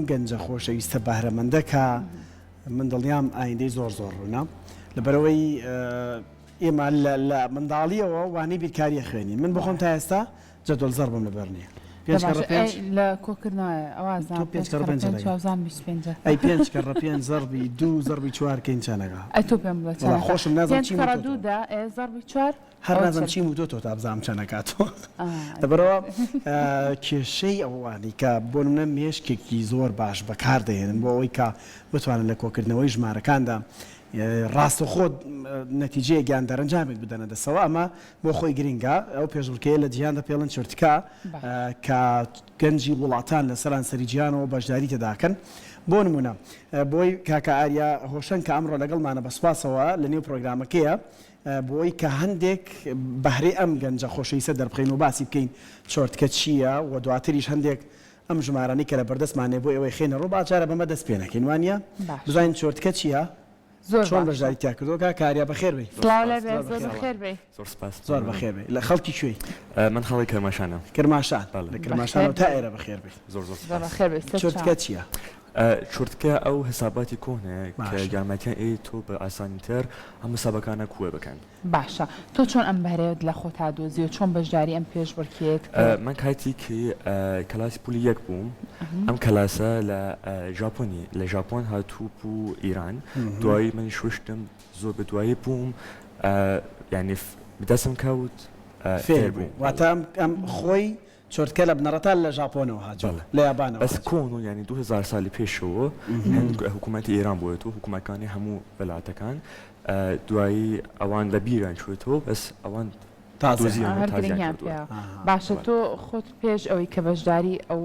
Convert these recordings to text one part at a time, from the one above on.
گەنجە خۆشەویستە بەهرەمەندە کە من دڵنیام ئایندەی زۆر ڕوونە لەبەرەوەی ئێمە لە منداڵیەوە وانەی بیرکاریە خوێنی من بخۆم تا ئێستا جەدول زەر بم لەبەر نییە لە کۆکردنەوە ئەوازان 5 کەڕە 5 زەربی 2 زەربی 4 کەین چەنەگە ئەی تۆ پێم بڵێ خۆشم نازانم چی دوودا زەربی 4 هەر نازانم چی و تۆ تا بزانم چەنەکاتەوە لەبەرەوە کێشەی ئەوانی کە بۆ نمونە مێشکێکی زۆر باش بەکاردەهێنن بۆ ئەوەی کە بتوانن لە کۆکردنەوەی ژمارەکاندا ڕاستەخۆ نەتیجەیە گیان دەرەنجامێک بدەنە دەسەوە ئەمە بۆ خۆی گرنگە ئەو پێشبڕکەیە لە جیهاندا پێڵن چرتکە کە گەنجی وڵاتان لە سەرانسەری جیهانەوە بەشداری تێداکەن بۆ نمونە بۆی کاکە ئاریا هۆشەن کە ئەمڕۆ لەگەڵمانە بەسپاسەوە لە نێو پرۆگرامەکەیە بۆی کە هەندێک بەهرەی ئەم گەنجە خۆشەویستە دەربخەین و باسی بکەین چۆرتکە چییە و دواتریش هەندێک ئەم ژمارانی کە لە بەردەستمانێ بۆ ئەوەی خێنە ڕوو باچارە بەمە دەست پێ نەکەین وانە بزانین چۆرتکە چییە؟ چۆن بەشداری تا کردووە کاریا بەخێر بێ زۆر بەخێر بێ لە خەڵکی کوێی من خەڵی کەرماشانە کرماشان لە کرماشانەوە تا ئێرە بەخێر بێ چۆرتکە چییە؟ چۆرتکە ئەو حساباتی کۆنەیە کە یارمەتیان تۆ بە ئاسانیتر هەم حسابەکانە کوێ بکەن باشە تۆ چۆن ئەم بەهرەیەت لە خۆ تا دۆزی و چۆن بەشداری ئەم پێشبڕکێت من کاتی کە کلاسی پولی یەک بووم ئەم کلاسە لە ژاپۆن هاتوو بوو ئیران دوایی من شوشتم زۆر بە دوایی بووم یعنی بدەسم کەوت فێر بوو واتە ئەم خۆی چۆرتکە لە بنەڕەتە لە ژاپۆنەوە هاجوڵ لە یابانەوە بەس کۆن و ینی 2000 ساڵی پێشەوە حکوومەتی ئێران بووێت و حکوومەتەکانی هەموو وڵاتەکان دوایی ئەوان لە بیران چوێتەوە بەس ئەوان باشە تۆ خۆت پێش ئەوەی کە بەشداری ئەو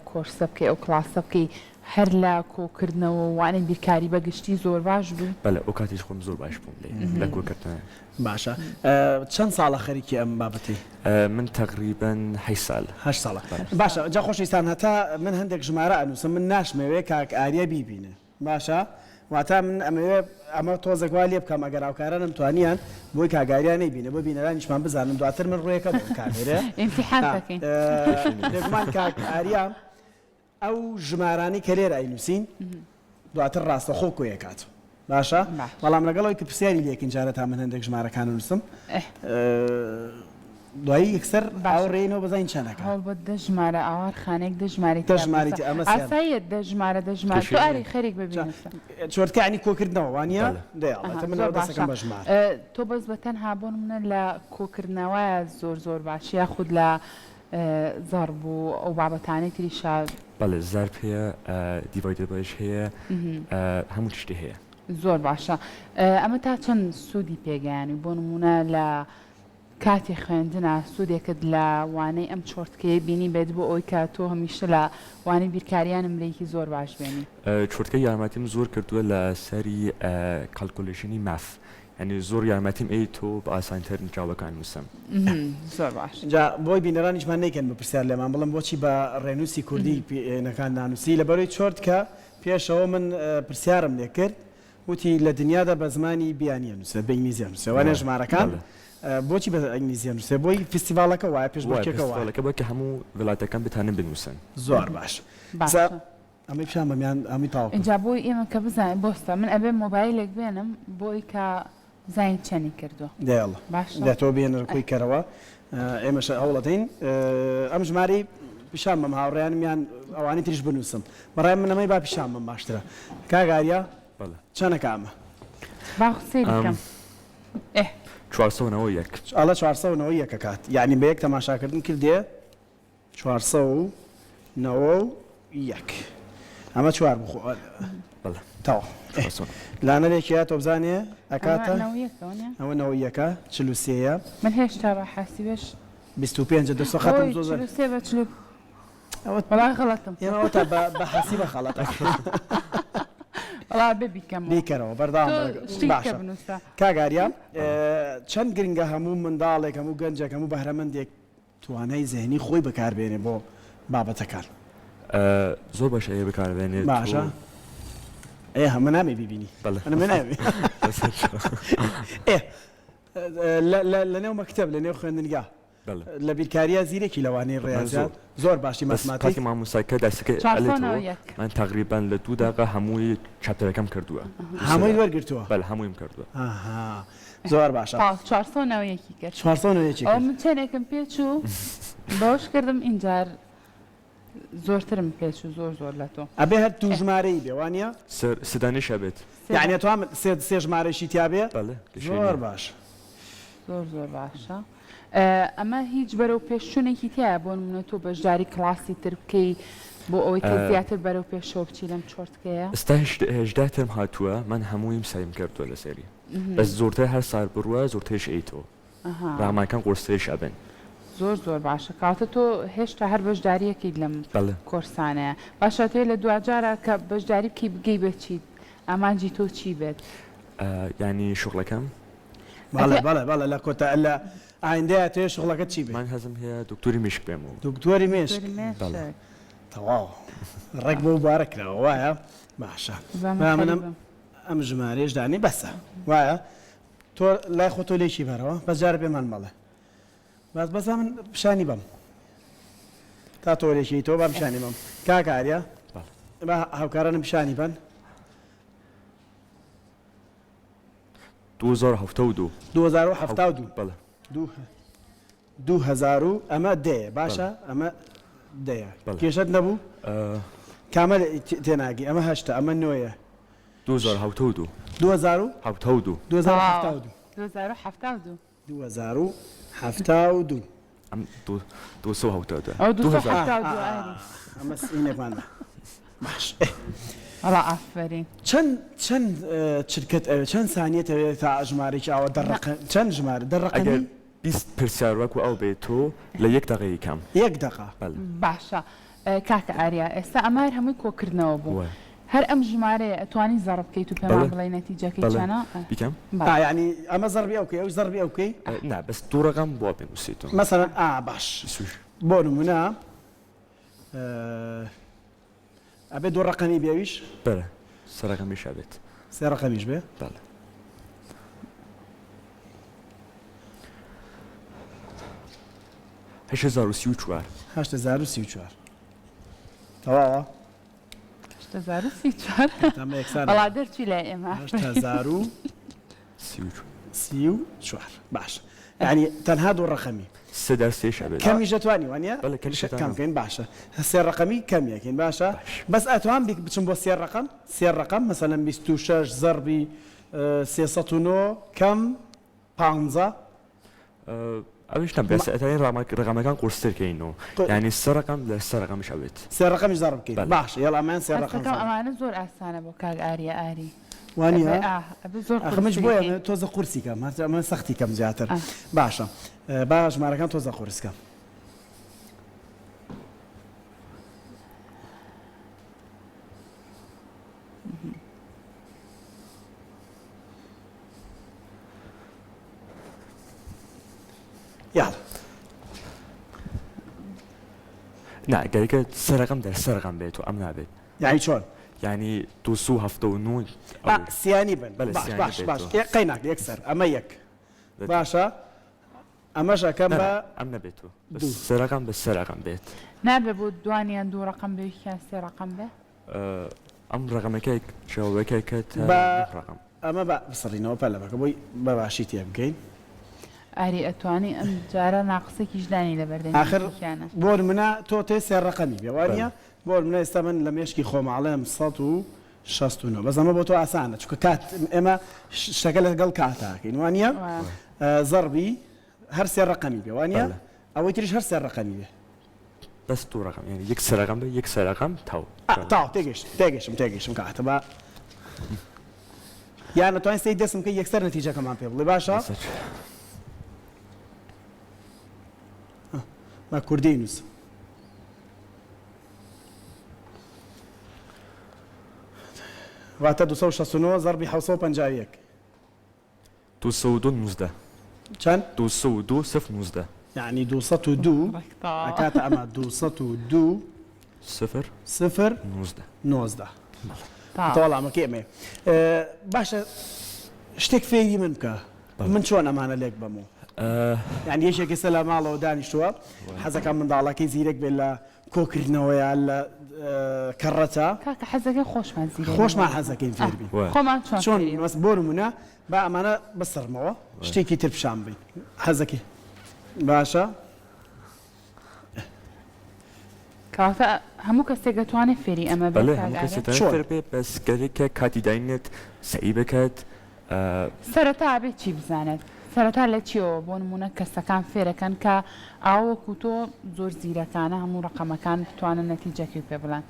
کۆرسە بکەی ئەو کلاسە بکەی هەر لە کۆکردنەوە وانەی بیرکاری بەگشتی زۆر باش بوو بەڵێ ئەو کاتیش خۆم زۆر باش بووم لە کۆکردنە باشە چەند ساڵە خەریکی ئەم بابەتی من تقریباً 8 ساڵ باشە جا خۆشەویستان هەتا من هەندێک ژمارە ئەنووسم من ناشمەوێ کاک ئاریا بیبینە باشە واتە من ئەمە تۆزەگوا لێ بکەم ئەگەر ئاوکارە نەمتوانیان بۆی کاگاریان نەیبینە بۆ بینەرانیشمان بزانم دواتر من ڕوویەکە بۆ کامێرە دەگومان کاک ئاریا ئەو ژمارانی کە لێرە ئەینووسین دواتر ڕاستەخۆ کۆیەکات باشە بەڵام لەگەڵەوەی کە پرسیاری لێکین جارە تا من هەندێک ژمارەکان نووسم دوایی یەکسەر باوەڕێنەوە بزانین چەندەکە هەڵ بۆ دەژمارە ئاوار خانێک دەژماریت ئەمە ئاساییت دەژمارە تو ئاری خەریک ببینە چۆرتکە ینی کۆکردنەوە وانە دەیڵێت من دەستەکەم بە ژمار تۆ بەس بە تەنها بۆ منە لە کۆکردنەوەیە زۆر باش یا خود لە زار بوو ئەو بابەتانەی تریشا بەڵێ زار هەیە دیڤایدر بەش هەیە هەموو شتێ هەیە زۆر باشە ئەمە تا چەند سوودی پێگەیانی بۆ نمونە لە کاتی خوێندنە سوودێکت لە وانەی ئەم چۆرتکەیە بینی بێت بۆ ئەوی کە تۆ هەمیشە لە وانەی بیرکاریانم لێکی زۆر باش بێنی چۆرتکە یارمەتیم زۆر کردووە لە سەری کالکولیشنی ماف ینی زۆر یارمەتیم تۆ بە ئاسانتر جاوەکان نووسم زۆر باش جا بۆی بینەرانیشمان نەیکەن بە پرسیار لێمان بڵم بۆچی بە ڕێنووسی کوردی نەکان نانووسی لەبەرەوەی چۆرتکە پێشەوە من پرسیارم لێ کرد وتی لە دنیادا بە زمانی بیانیە نووسێت بە ئینگلیزیان نووسێوانە ژمارەکان بۆچی بە ئینگلیزیان نووسێ بۆی فستیڤالەکە وایە پێشبڕکێکەوەکە بە کە هەموو وڵاتەکان بتانن بنووسن زۆر باش ئەمەی پیشانمەمیان ئەمی تاو اینجا بۆی ئێمە کە بزانین بۆستە من ئەبێ مۆبایلێک بێنم بۆی کە زین چەنی کردووە دێڵ دەتۆ بێنە کوی کەرەوە ئێمەش هەوڵەتین ئەم ژماری پیشان بەم هاوڕێیانمیان ئەوانی تریش بنووسم بەڕای منەمەی با پیشان بم باشترە کاگاریا چەندە کامە باخسیکەم 491 ئەڵە 491 کات یعنی بە یەک تەماشاکردن کردێ 491 ئەمە چوار بخۆ تاوە لانەرێکیە تۆ بزانێ ئەکاتە ئەوە نەوەیەکە 43 من هێشتا بە حاسیبش 25 دەسە خەتم زۆر وەڵای خەڵەتم ئێمەوە تا بە حەسیبە خەڵەتەکە وڵا ببیکەم بیکەرەوە بەردەوام باشە کاگاریا چەند گرنگە هەموو منداڵێک هەموو گەنجێک هەموو بەهرەمەندێک توانای زێنی خۆی بەکاربێنێ بۆ بابەتەکان زۆر بەش ئەیە بەکاربێنێت باشە هەمە نامی ببینی لە نێو مەکتەب لە نێو خوێندنگا لە بیرکاریە زیرێکی لەوانەیە ڕێزیات زۆر باشی بەس مەسماتیک کاتی مامۆستاکە دەستەکە ئەلێتەوە من تقریبان لە 2 دقیقە هەمووی چاپتەرەکەم کردووە هەمووی وەرگرتووە بەڵێ هەموویم کردووە زۆر باشە 400 کرد 400 ئەو من چەندێکم پێچوو بەوش کردم اینجار زۆرترم پێچوو زۆر لە تۆ ئەبێ هەر دوو ژمارەی بێ وانە سدانیش ئەبێت یعنی تو سێ ژمارەشی تیاابێ زۆر باش زۆر باشە ئەمە هیچ بەرەو پێشچوونێکی تایە بۆ منە تۆ بەشداری کلاسی تر بکەی بۆ ئەوەی کە زیاتر بەرەو پێشەوە بچی لەم چۆرتکەیە ئستا هێژداتم هاتووە من هەموویم سایم کردووە لە سەری بەس زۆرتر هەر سار بڕوە زۆرترش ئەیتەوە ڕاماکان قرسش ئەبن زۆر باشە کاتە تۆ هێشتا هەر بەشداریەکەیت لەم کۆرسانەیە باشە تێ لە دوجارە کە بەشداری بکەی بگەی بچیت ئامانجی تۆ چی بێت ینی شغلەکەم بەڵێ لە کۆتا لە ئایندەیە تێ شغلەکە چی بێت من هەزم هەیە دکتۆری مشک بێم و دکتۆری مشک تەواو ڕێک بۆ بارەکراوە وایە باشە منم ئەم ژمارەش دانی بەسە وایە تۆ لای خۆ تۆ لێکی بەرەوە بەجارە پێمان مەڵێ بەس من پیشانی بم تا تۆ لێکی تۆ بە پیشانی بم کاکاریە بە هاوکارانم پیشانی بن 2072 2072 2000 ئەمە دەیە باشە ئەمە دەیە کێشت نەبوو کامە تێناگی ئەمە هەشتا ئەمە نوێیە 2072 ئەم 272 ئەمە سینێکمانە باش ئەڵا ئافرین چەند چرکت ئەوێ چەند سانیەت ئەوێ تا ژمارێکی ئەوە چەند ژمارە دەڕقەنی 20 پرسیار وەکو ئەو بێت تۆ لە 1 دقەی کەم 1 دقە باشە کاکە ئاریا ئێستا ئەمار هەمووی کۆکردنەوە بوو هەر ئەم ژمارەیە ئەتوانی زەڕ بکەیت و پێمان بڵێ نەتیجەکەی چەنە بیکەم ینی ئەمە زەڕبی ئەوکەی ئەو زەڕبی ئەوکەی نا بەس دوو ڕقم بۆ پێنووسیتەوە مەسەڵەن باش بۆ نمونە ئەبێ دوو ڕقەمی بێویش بەڵێ سەرەکەمیش ئەبێت سێ ڕقەمیش بێ بەڵێ هەشت هەزار و سی و چوار تەواوە بەڵا دەرچی لای ئێمە 1034 باش ینی تەنها دوو ڕقەمی سێ دەرسێش ئەبێت کەمیش دەتوانی وانە کەمکەین باشە سێ ڕقەمی کەمیەکەین باشە بەس ئەتوان بچم بۆ سێ ڕقەم مەسەلەن 26 زەربی 309 کەم 15 ئەوش نە بەس ئەتوانین ڕقەمەکان قورسترکەینەوە ینی سێ ڕقەم لە سێ ڕقەمیش ئەوێت سێ ڕقەمیش زەڕ بکەین باش هێڵ ئەمان سێ ڕقەم ئەمانە زۆر ئاسانە بۆ کاک ئاریا ئاری وانە ئەخمەش بۆیە تۆزە قورسی کەم ئەمە سەختی کەم زیاتر باشە با ژمارەکان تۆزە قورسکەم نا گەریکە سەرەکەم دەر سەرەکەم بێت و ئەم نابێت یعنی چۆن ینی 279 سیانی بن باش قەیناک یەکسەر ئەمە یەک باشە ئەمەشەکەم بە ئەم نەبێت و سەرەکەم بە سەرەکەم بێت نابێ بۆ دوانیان دوو ڕقم بێکیان سێ ڕقم بێ ئەم ڕقەمەکەی شەوەکەی ڕقم ئەمە بە بسڕینەوە پەلەمەکە بۆی بەباشی تێ بگەین ئاری ئەتوانی ئەم جارە ناقسێکی ژدانی لە بەردەمی آخر بۆ منە تۆ تێ سێ ڕقەمی بێوانە بۆ منە ئێستا من لە مێشکی خۆماڵەم 169 بەس ئەمە بۆ تۆ ئاسانە چکە کات ئێمە شتەکە لەگەڵ کاتاکەین وانە زەڕبی هەر سێ ڕقەمی بێوانە ئەوەی تریش هەر سێ ڕقەمی بێ بەس دوو ڕقم ینی یەک سەرەکەم بێ یەک سەرەکەم تاو تێگەشتم کاتە بە یان نەتوانین سەی دەستم کە یەکسەر نەتیجەکەمان پێ بڵێ باشە ما کوردی نووس واتە 269 زەربی 751 219 چەند 219 یعنی 202 ئەکاتە ئەمە 202 0 19 تەواڵامەکە ئێمێ باشە شتێک فێری من بکە من چۆن ئەمانە لێک بەمەوە یعنی یەکێکی سە لە ماڵەوە دانیشتووە حەزەکە منداڵەکەی زیرەک بێت لە کۆکردنەوەیان لە کەڕەتە کاکە حەزەکە خۆشمان زیرە خۆشمان حەزەکەین فێربی خۆمان چۆن بۆ نمونە با ئەمانە بسڕمەوە شتێکی تر پیشان بین حەزەکەی باشە کاتە هەموو کەسێک دەتوانێت فێری ئەمە بەڵێ هەموو کەسێک فێر بێ بەس گەرێکە کاتی داینێت سەعی بکات سەرەتا بێت چی بزانێت سەرەتا لە چیەوە بۆ نمونە کەسەکان فێرەکەن کە ئاوەکو تۆ زۆر زیرەکانە هەموو ڕقەمەکان بتوانن نەتیجەکی پێ بڵێن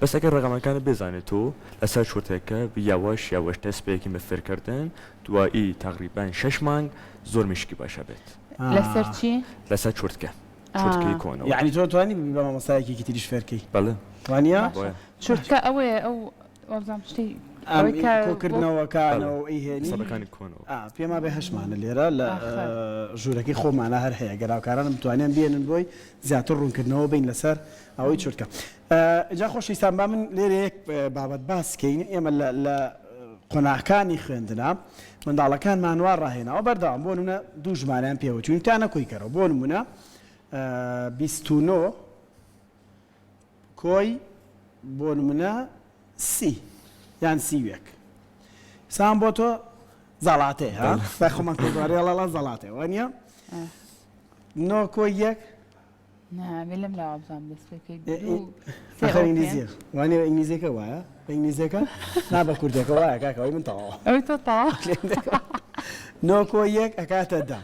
بەس ئەگەر ڕقەمەکانە بێزانێت تۆ لەسەر شوتێکە یاوەش یاوەش دەستپێکی بە فێرکردن دوایی تقریبان 6 مانگ زۆر مشکی باشە بێت لەسەر چی؟ لەسەر چورتکە چورتکەی کۆنەوە یعنی تۆ توانی بە مامۆستایەکی تریش فێرکەی بەڵێ وانە چورتکە ئەوەیە ئەو وەزام شتی کۆکردنەوەکانەوە ئەیهێنی سەبەکانی کۆنەوە پێما بێ هەشمانە لێرە لە ژوورەکەی خۆمانە هەر هەیە گەراوکارانم توانیان بێنن بۆی زیاتر ڕوونکردنەوە بین لەسەر ئەوەی چورتکە جا خۆشویستان با من لێرە یەک بابەت باسکەین ئێمە لە قۆناغەکانی خوێندنە منداڵەکانمان وا ڕاهێناوە بەردەوام بۆ نمونە دوو ژمارەیان پێوەچوون تا نەکۆی کەرەوە بۆ نمونە 29 کۆی بۆ نمونە سی یان سیوێک سام بۆ تۆ زەڵاتێ ها بە خۆمان کۆدوارێڵەڵە زەڵاتێ وانە نۆ کۆی یەک نابێ لەم لاوە بزانم دەستپێکەی ئینگلیزیە وانێ ئینگلیزیەکە وایە بە ئینگلیزیەکە نا بە کوردەکە وایە کاکەوەی من تەواوە ئەوی تۆ تاوا نۆ کۆی یەک ئەکاتە دا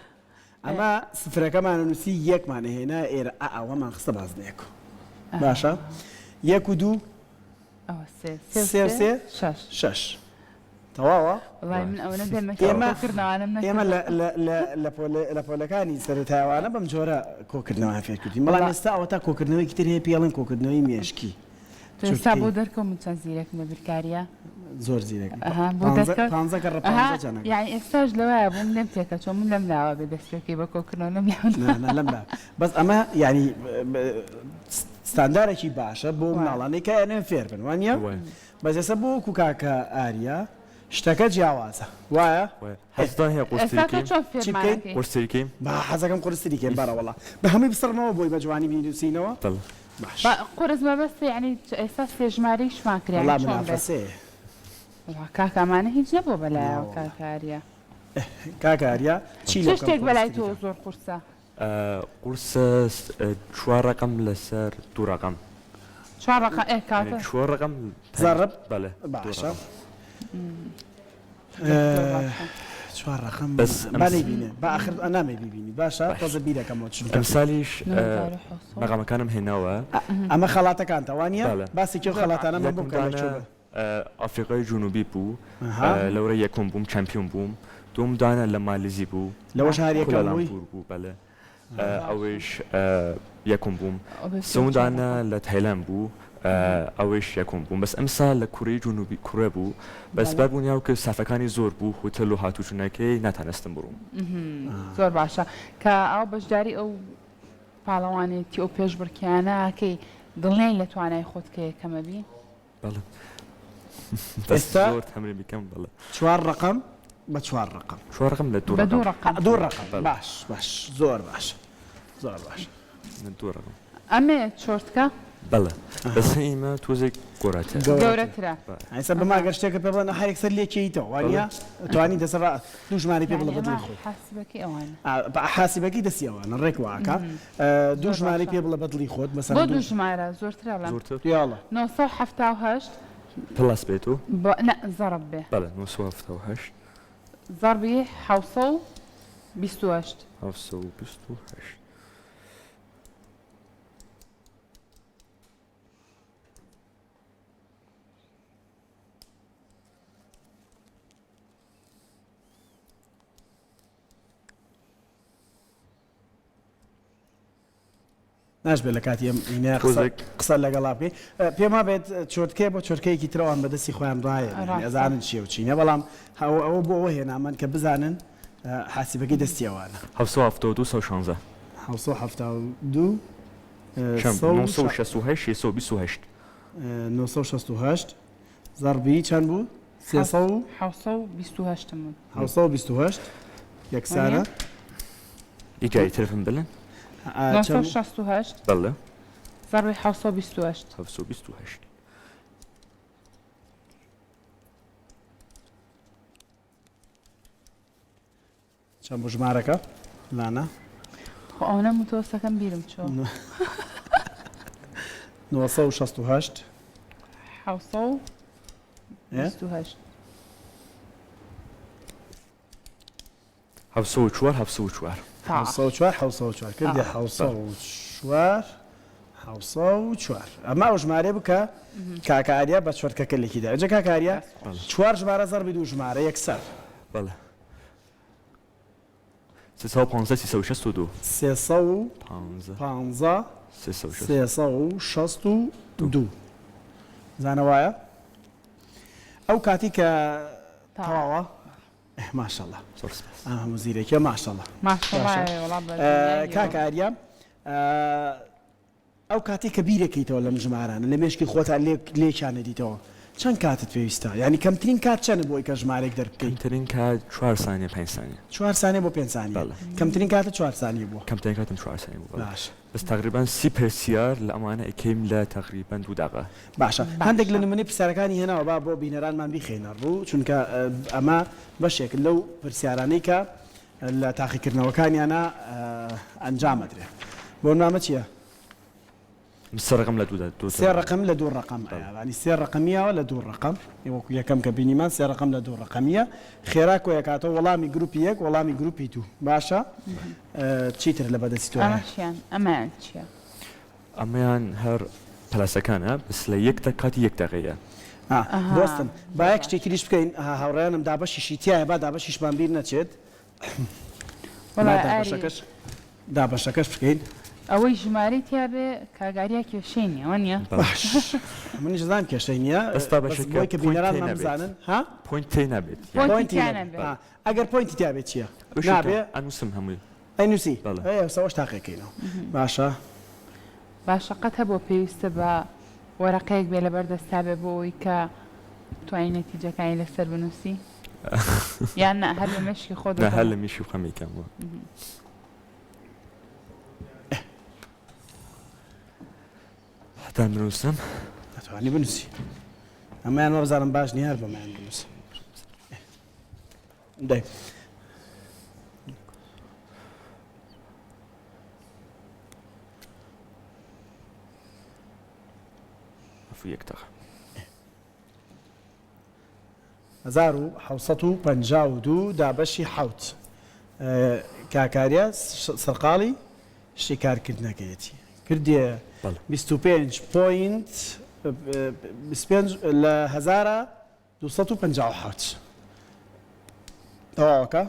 ئەمە سفرەکەمانە نووسی یەکمانە هێنا ئێرە ئەوەمان خستە بازنێکە باشە یەک و دوو سێ شەش تەواوە من ئەوە دەمەکردنەوانم ئێمە لە پۆلەکانی سەرەتایوانە بەم جۆرە کۆکردنەوە فێر کردین بەڵام ئێستا ئەوە تا کۆکردنەوەی تر هەیە پێڵێن کۆکردنەوەی مێشکی ستا بۆ دەرکەم چەند زیرەک مەبرکاریە زۆر زیرەک یعنی ئێستاش لەوەیە بووم لەم تێکە چۆن من لەم لاوە بێ دەستپێکی بە کۆکردنەوە لەم بەس ئەمە ینی ستاندارێکی باشە بۆ مناڵانەی کە یانێ فێر بن وانە بەس ئێستا بۆ وەکو کاکە ئاریا شتەکە جیاوازە وایە هەستا هەیە قورسەکەی با حەزەکەم قورسەکەم بارەوەڵا بە هەمووی بسڕمەوە بۆی بە جوانی بینوسینەوە قورس مەبەست ینی ئێستا سێژماری شمان کرا کاکەمانە هیچ نەبوو بەلایەوە کاکاریا کاکاریا چی شتێک بەلای تۆ زۆر قورسە قورسە 4 ڕقم لەسەر 2 ڕقم 4 ڕقم زەڕب بەڵێ باشە 4 ڕقم بەس بینێ بەآخر نامێ ببینی باشە تازە بیرەکەمەوە چون ئەمسالیش ڕقەمەکانم هێناوە ئەمە خەڵاتەکان تەوانە باسی کێو خەڵاتانە من بکەم ئافریقای جنوبی بوو لەورە یەکۆم بووم چەمپیۆن بووم دوم دانە لە مالزی بوو لەوەش هەریەکە بوو بەڵێ ئەوەش یەکۆم بووم سەودانە لە تایلەند بوو ئەوەش یەکۆم بووم بەس ئەمسا لە کوڕی جنوبی کوڕە بوو بەس بەربوونیاو کە سافەکانی زۆر بوو هۆتێل و هاتوچوونەکەی ناتانەستم بڕوم زۆر باشە کە ئەو بەشداری ئەو پاڵەوانێتی ئەو پێشبڕکیانەکەی دڵێن لە توانای خۆتکەیە کەمەبی بەڵێ ئێستا هەمری بکەم بەڵێ 4 ڕقم بە 4 ڕقم 4 ڕقم لە 2 ڕقم باش زۆر باش زۆر باش 2 ڕقم ئەمێ چۆرتکە بەڵێ بەس ئێمە تۆزێک گەورەترە ئەیسا بەماگەر شتێکە پێ بڵێن هەرێکسەر لێکیتەوە وانە توانی دەسەر دوو ژماری پێ بڵێ بەدڵی خۆت حاسیبەکەی دەسیەوەنە ڕێک واکە دوو ژماری پێ بڵێ بەدڵی خۆت مەسەر بۆ دوو ژمارە زۆرترە یاڵە 978 پلاس بێت و زەڕب بێ بەڵێ 978 زەڕبی 728 ناشبێت لە کاتی قسە لەگەڵا بکەی پێما بێت چۆرتکێ بۆ چۆرکەیەکی ترەوان بەدەستی خۆیان ڕایە ئەزانن چیە و چینە بەڵام ئەوە بۆ ئەوە هێنامان کە بزانن حاسیبەکەی دەستیەوانە 772 968 زەڕبی چەند بوو 728 728 یەکسانە دیجای تلفن بلن 968 بله ضربي 728 728 چەند بۆ ژمارەکە لانا خۆ ئەو نەموتۆسەکەم بیرم چۆ 968 728 704 704 704 کردی 704 ئەمە ئەو ژمارە بکە کاکاریا بە چۆرکەکە لێکیدا ئەجا کاکاریا چوار ژمارە زەربی دوو ژمارە یەکسەر بله 315 362 315 362 زانە وایە ئەو کاتی کە تەواوە ماشەڵڵا هەموو زیرێکە ماشەڵڵا کاکاریا ئەو کاتی کە بیرەکەیتەوە لەم ژمارانە لە مێشکی خۆتا لێکیانە دیتەوە چەند کاتت پێویستە یعنی کەمترین کات چەنە بۆی کە ژمارێک دەربکەیت کەمترین کات 4 ثانیە 5 ثانیە 4 ثانیە بۆ 5 ثانیە کەمترین کاتە 4 ثانیە بووە کەمترین کاتم 4 ثانیە بوو باش بس تقریبا 30 پرسیار لە ئەمانە ئەکەیم لە تقریبا 2 دقیقە باشە هەندێک لە نمونەی پرسیارەکانی هێناوە با بۆ بینەرانمان بیخێنە ڕوو چونکە ئەمە بەشێک لەو پرسیارانەی کە لە تاقیکردنەوەکانیانە ئەنجامەدرێ بۆ نامە چییە؟ سێ ڕقم لە سێ ڕقم لە دوو ڕقم ینی سێ ڕقمیەوە لە دوو ڕقم وەکو یەکەم کە بینیمان سێ ڕقم لە دوو ڕقمیە خێرا کۆیەکاتەوە وەڵامی گروپی یەک وەڵامی گروپی دوو باشە چیتر لە بەدەستی تۆ ئەمەیان چییە؟ ئەمەیان هەر پلاسەکانە بس لە یەک کاتی یەک دقیقەیە بۆستم با یەک شتێکی تریش بکەین هاوڕێیانم دابەشیشی تایە با دابەشیشمان بیر نەچێت دابەشەکەش بکەین ئەوەی ژمارەی تیا بێ کاگاریا کێشەی نییە نییە منیش زانام کێشەی نییە بۆی کە بینەران بزانن ها پوینت تێ نابێت ئەگەر پوینتی تا بێت چییە؟ نابێ ئەنووسم هەمووی ئەینوسی سەوەش تاقیەکەینەوە باشە باشە قەت هەبوو پێویستە بە وەرەقەیەک بێ لە بەردەستا بێ بۆ ئەوی کە توانین نەتیجەکانی لەسەر بنووسی یان هەر لە مەشکی خۆ هەر لە میشی خەمیکەمەوە هەتا بنووسم دەتوانی بنووسی ئەمەیان وەبزانم باش نیە هەر بەمایان بنووسم دەی یەک دقیقە 1952 دابەشی حوت کاکاریا سەرقاڵی شیکارکردنەکەیەتی کردیە 25 پوینت 25 لە 1257 تەواوەکە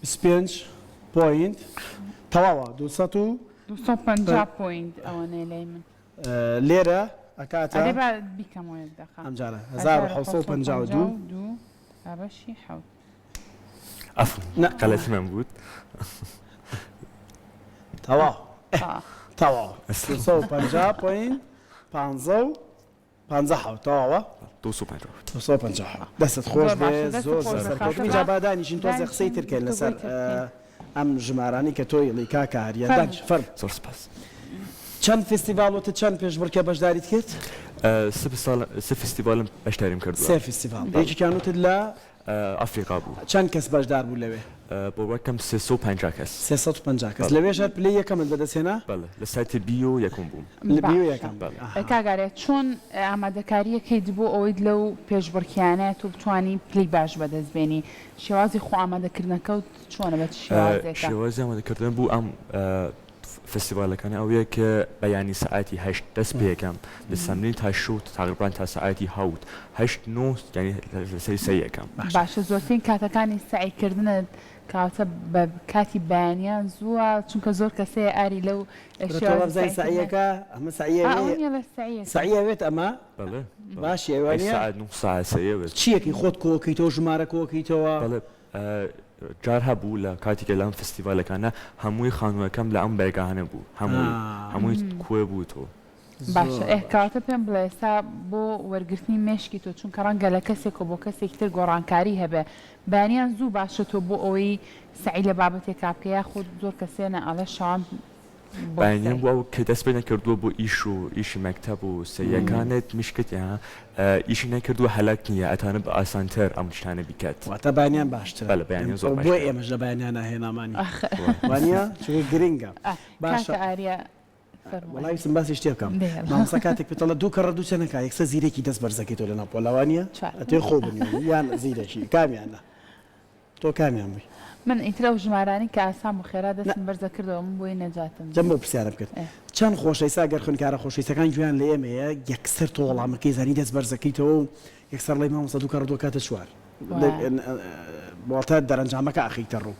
25 پوینت تەواوە 250 پوینت ئەوەنەی لای من لێرە ئەکاتە بیکەمەوە یەک دقیقە ئەمجارە 1952 دابەشی حوت قەلەتی من بود تەواو تەواو 250 پوینت 50 تەواوە 250 دەستت خۆش بێ زۆر سەرکەوتنی جابادانیشین تۆزە قسەی ترکەین لەسەر ئەم ژمارانی کە تۆی ئەڵی کاکاریا فەرم زۆر سپاس چەند فستیڤالۆتە چەند پێشبڕکە بەشداریت کرد؟ سێ فستیڤالم بەشداریم کردووە سێ فستیڤال یەکێکیانوتت لە ئەفریقا بوو چەند کەس بەشدار بوو لەوێ؟ بۆ وەکەم 350 کەس 350 کەس لەوێ ژەر پلەی یەکەمت بەدەستێنا؟ لە سایتی بیۆ یەکەم بووم لە بیۆ یەکەم کاگارێت چۆن ئامادەکاریەکەیت بۆ ئەوەی لەو پێشبڕکیانەت و بتوانین پلی باش بەدەستبێنی شێوازی خۆ ئامادەکردنەکەوت چۆنە بە شێوازێکە؟ شێوازی ئامادەکردن بوو ئەم فستیڤالەکانی ئەوەیە کە بەیانی سەعاتی 8 دەست پێ یەکەم دەسەمرین تا شوت تقریبان تا سەعاتی 8 9 ینی لەسەری سە یەکەم باشە زۆرترین کاتەکانی سعیکردنت کاتە بە کاتی بەیانیان زووە چونکە زۆر کەسەیە ئاری لەو شێوازی سعیەکە ئەمە سعیەوێت ئەمە باش چیەکی خۆت کۆکەیتەوە ژمارە کۆکەیتەوە جار هەبوو لە کاتیکە لەم فستیڤالەکانە هەمووی خانووەکەم لە ئەم بەرگانە بوو هەمووی کوێ بوو تۆ باشە کاتە پێم بڵێ ئێستا بۆ وەرگرتنی مێشکی تۆ چونکە ڕەنگە لە کەسێک و بۆ کەسێک تر گۆڕانکاری هەبێ بانیان زوو باشە تۆ بۆ ئەوەی سعی لە بابەتێک کاپکە یا خۆ زۆر کەسێنە ئەڵە شان بەیانیان بۆ ئەو کە دەست پێ نەکردووە بۆ ئیش و ئیشی مەکتەب و سەیەکانت میشکتە ئیشی نەکردووە هەلاک نییە ئەتانە بە ئاسانتر ئەم شتانە بیکات واتە بانیان باشتر بەڵێ بەیانیان زۆر بۆ ئێمەش لە بانیان ناهێنامانی وانە چونکە گرنگە باشە ئاریا وڵی سم باسی شتێ بکەم مامۆستا کاتێک پێتەڵە دوو کەڕە دوو چەنەکە یەکسە زیرێکی دەست بەرزەکەی تۆ لە ناپۆلەوانیە ئەتێ خۆ بنی یان زیرێکی کامیانە تۆ کامیان بووی من ئیترە و ژمارانی کە ئاسام و خێرا دەستم بەرزە کردەوە من بۆی نەجاتم جەم بۆ پرسیارم کرد چەند خۆشەویستە گەر خوێنکارە خۆشەویستەکان گویان لە ئێمەیە یەکسەر تۆ وەڵامەکەی زانی دەست بەرزەکەیتەوە و یەکسەر لەی مامۆستا دوو کەڕە دوو کاتە چوار بۆتە دەرەنجامەکە ئاخیتە ڕوو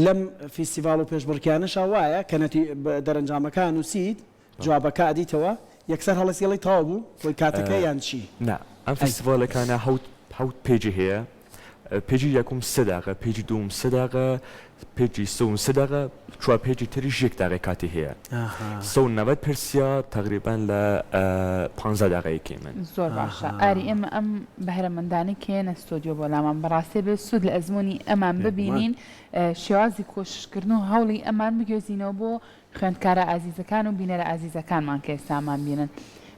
لەم فیستیڤال و پێشبڕکیانەشا وایە کە دەرەنجامەکان نووسیت جوابەکە ئەدیتەوە یەکسەر هەڵەسیڵی تاوا بوو بۆی کاتەکە یان چی نا ئەم فیستیڤالەکانە حوت پێجی هەیە پێجی یەکم سە داقە پێجی دوم سە داقە پێجی سەوم سە داقە چوار پێجی تریش یەک داقەی کاتی هەیە 190 پرسیار تقریبان لە 15 داقەیەکی من زۆر باشە ئاری ئێمە ئەم بەهرەمەندانی کێنە ستۆدیۆ بۆ لامان بەڕاستی بێ سوود لە ئەزمموی ئەمان ببینین شێوازی کۆششکردن و هەوڵی ئەمان بگوێزینەوە بۆ خوێندکارە ئازیزەکان و بینەرە ئازیزەکانمان کە ئێستامان بینن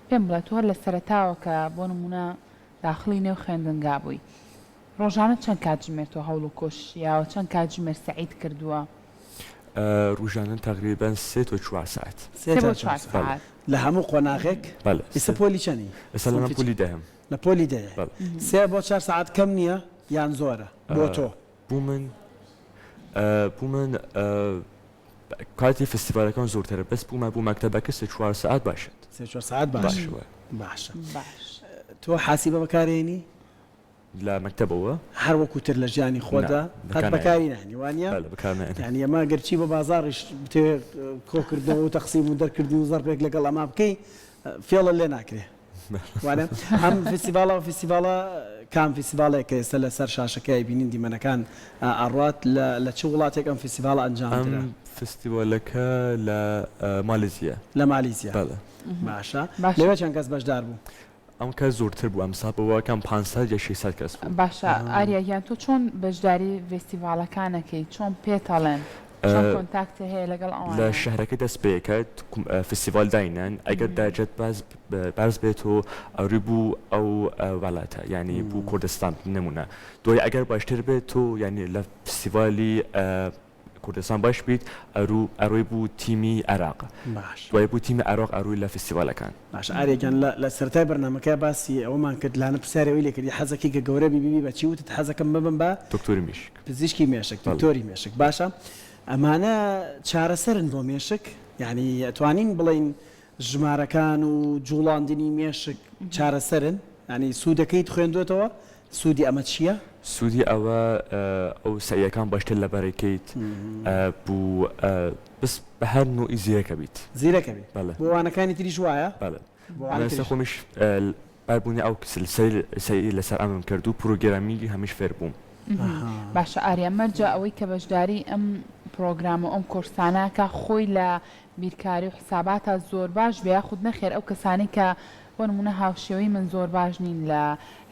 پێم بڵێت تۆ لە سەرەتاوە کە بۆ نمونە داخڵی نێو خوێندنگا بووی ڕۆژانە چەند کاتژمێر تۆ هەوڵ و کۆشییاوە چەند کاتژمێر سعید کردووە ڕۆژانە تقریبان 3 تا 4 ساعت لە هەموو قۆناغێک ئێستا پۆلی چەنی ئێستا لە پۆلی دەهم لە پۆلی دەیە 3 بۆ 4 ساعت کەم نییە یان زۆرە بۆ تۆ بوو من کاتی فستیڤالەکان زۆرترە بەس بوومە بوو مەکتەبەکە 3-4 ساعت باشێت 3-4 ساعت باشە تۆ حاسیبە بەکارێنی لە مەکتەبەوە هەر وەکوتر لە ژیانی خۆدا قەت بەکاری نانی وانە ینی ئەمە گەرچی بە بازاڕیش بتێ کۆکردنەوە و تەقسیم و دەرکردن و زەربێک لەگەڵ ئەما بکەی فێڵە لێ ناکرێ وانە ئەم فستیڤالە و فستیڤالە کام فستیڤالێک کە ئێستا لەسەر شاشەکەی بینین دیمەنەکان ئاڕات لە چه وڵاتێک ئەم فستیڤالە ئەنجامدرا فستیڤالەکە لە مالیزیە لە مالیزیا باشە لەوێ چەند کەس بەشدار بوو ئەم کە زۆرتر بوو ئەمسا بەوەکەم 500 یا 600 کەس بوو باشە ئاریایان تۆ چۆن بەشداری فستیڤالەکانەکەی چۆن پێتەڵێن کۆنتاکتە هەیە لەگەڵ ئەوان لە شەهرەکە دەست پێکرد فستیڤال داینەن ئەگەر داجێت بەرز بێت و ئەوری بوو ئەو وڵاتە ینی بوو کوردستان نمونە دوای ئەگەر باشتر بێت تۆ ینی لە فستیڤالی کوردستان باش بیت ئەروی بوو تیمی عێراق دوای بوو تیمی عێراق ئەروی لە فستیڤالەکان باش ئارێکیان لە سەرەتای بەرنامەکە باسی ئەومان کرد لاانە پرسیارەوەی لێ کردی حەزەکەی کە گەورە بیبی بە چی وتت حەزەکەم ببم بە دکتۆری میشک پزیشکی مێشک دکتۆری مێشک باشە ئەمانە چارەسەرن بۆ مێشک یعنی ئەتوانین بڵین ژمارەکان و جوڵاندنی مێشک چارەسەرن ینی سوودەکەیت خوێندوێتەوە سوودی ئەمە چییە؟ سوودی ئەوە ئەو سەیەکان باشتر لە بەرەکەیت بوو بس بە هەر نوعی زیرەکە بیت زیرەکە بیت بۆ وانەکانی تریش وایە بەڵێ خۆمیش بەربوونی ئەو سەی لەسەر ئەمم کرد و پرۆگرامی هەمیش فێر بووم باشە ئاریا مەرجە ئەوەی کە بەشداری ئەم پرۆگرامە ئەم کورسانەکە خۆی لە بیرکاری و حساباتە زۆر باش بێ خود نەخێر ئەو کەسانی کە بۆ نمونە هاوشێوەی من زۆر باش نین لە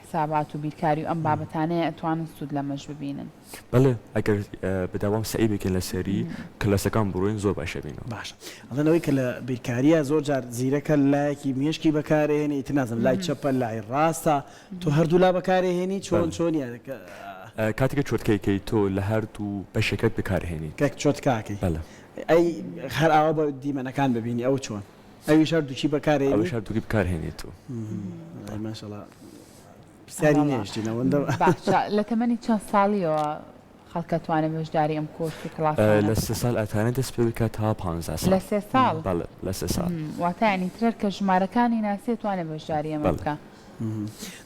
حسابات و بیرکاری و ئەم بابەتانەیە ئەتوانن سوود لەمەش ببینن بەڵێ ئەگەر بەداوام سعی بکەن لە سەری کلاسەکان بڕۆین زۆر باشە بینەوە باش ئەڵێنەوەی کە لە بیرکاریە زۆر جار زیرەکە لایەکی مێشکی بەکارهێنی تنازم لای چەپە لای ڕاستە تۆ هەردوو لا بەکارهێنی چۆنیە کاتێکە چۆتکەیکەی تۆ لە هەردوو بەشەکەت بکارهێنی کەک چۆتکاکەی ئەی هەر ئاوا بە دیمەنەکان ببینی ئەو چۆن ئەوی شەردووکی بەکارهێنی ئەوی شەردووکی بکارهێنی تۆ ماشەڵڵا پرسیاری نێشتینەوە لە تەمەنی چەند ساڵیەوە خەڵکەتوانێت بەشداری ئەم کۆرسی کڵاسانە لە 3 ساڵ ئەتوانێت دەست پێ بکات تا 15 ساڵ لە 3 ساڵ بەڵێ لە 3 ساڵ واتە یعنی ترەر کە ژمارەکانی ناسێت توانێت بەشداری ئەمە بکە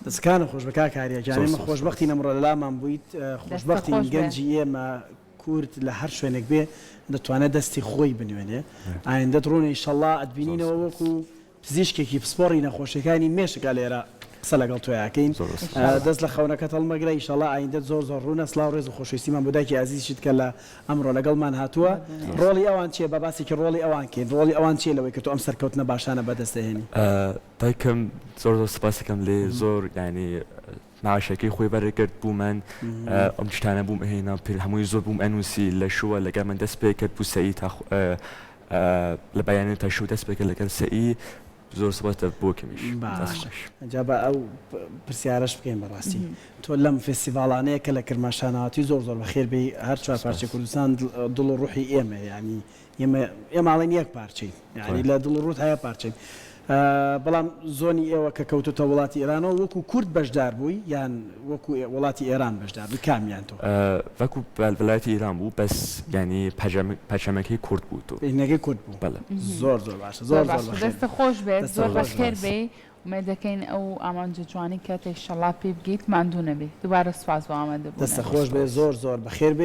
دەستکانە خۆشبەکە کاریەجانێمە خۆشببختی نەمڕۆ لەلامان بوویت خۆشببختی گەنجی ئێمە کورد لە هەر شوێنێک بێ دەتوانێت دەستی خۆی بنوێنێ ئایندە ڕۆنی ئینشەڵڵا ئەتبینینەوە وەکو پزیشکێکی پسپۆڕی نەخۆشیەکانی مێشکە لێرە قسە لەگەڵ تۆیاکەین زۆر ڕست. دەست لە خەونەکەت هەڵمەگرە ئینشاڵڵا ئایندە زۆر زۆر ڕوونە سلااو ڕێز و خۆشویستیمان بۆدایکی عزیزیت کە لە ئەمڕۆ لەگەڵمان هاتووە ڕۆڵی ئەوان چیە بە باسێکی ڕۆڵی ئەوان کەین ڕۆڵی ئەوان چیە لەوەی کە تۆ ئەم سەرکەوتنە باشانە بەدەستهێنی دایکم زۆر سپاسەکەم لێ زۆر ینی معاشەکەی خۆی بەرەگرت بوو من ئەم شتانە بووم هێنا پێ هەمووی زۆر بووم ئەنووسی لە شووە لەگەڵ من دەست پێ کرد بوو سەئی لە بەیانێت تا شو دەست پێکرد لەگەڵ سەئی زۆر سپاسە بۆکەمیش جا بە ئەو پرسیارەش بکەین بەڕاستی تۆ لەم فستیڤالانەیە کە لە کرماشانەوەتی زۆر زۆر بەخێربێ هەر چوار پارچە کوردستان دڵ و ڕوحی ئێمە ینی ئێماڵین یەک پارچەی ینی لە دڵ و ڕوت هەیە پارچەین بەڵام زۆنی ئێوە کە کەوتوتە وڵاتی ئێرانەوە وەکو کورد بەشدار بووی یان وەکو وڵاتی ئێران بەشدار بووی کامیان تۆ وەکو وڵاتی ئیران بوو بەس ینی پەچەمەکەی کورد بوو تۆ نەگەی کورد بوو زۆر زۆر باشە زۆر دەستە خۆش بێت زۆر بەخێر بێ ومێ دەکەین ئەو ئامانجە جوانی کاتێک شەڵا پێ بگیت ماندوو نەبێ دووبارە سوپاس بۆ ئامادەبوون دەستە خۆش بێ زۆر زۆر بەخێر بێ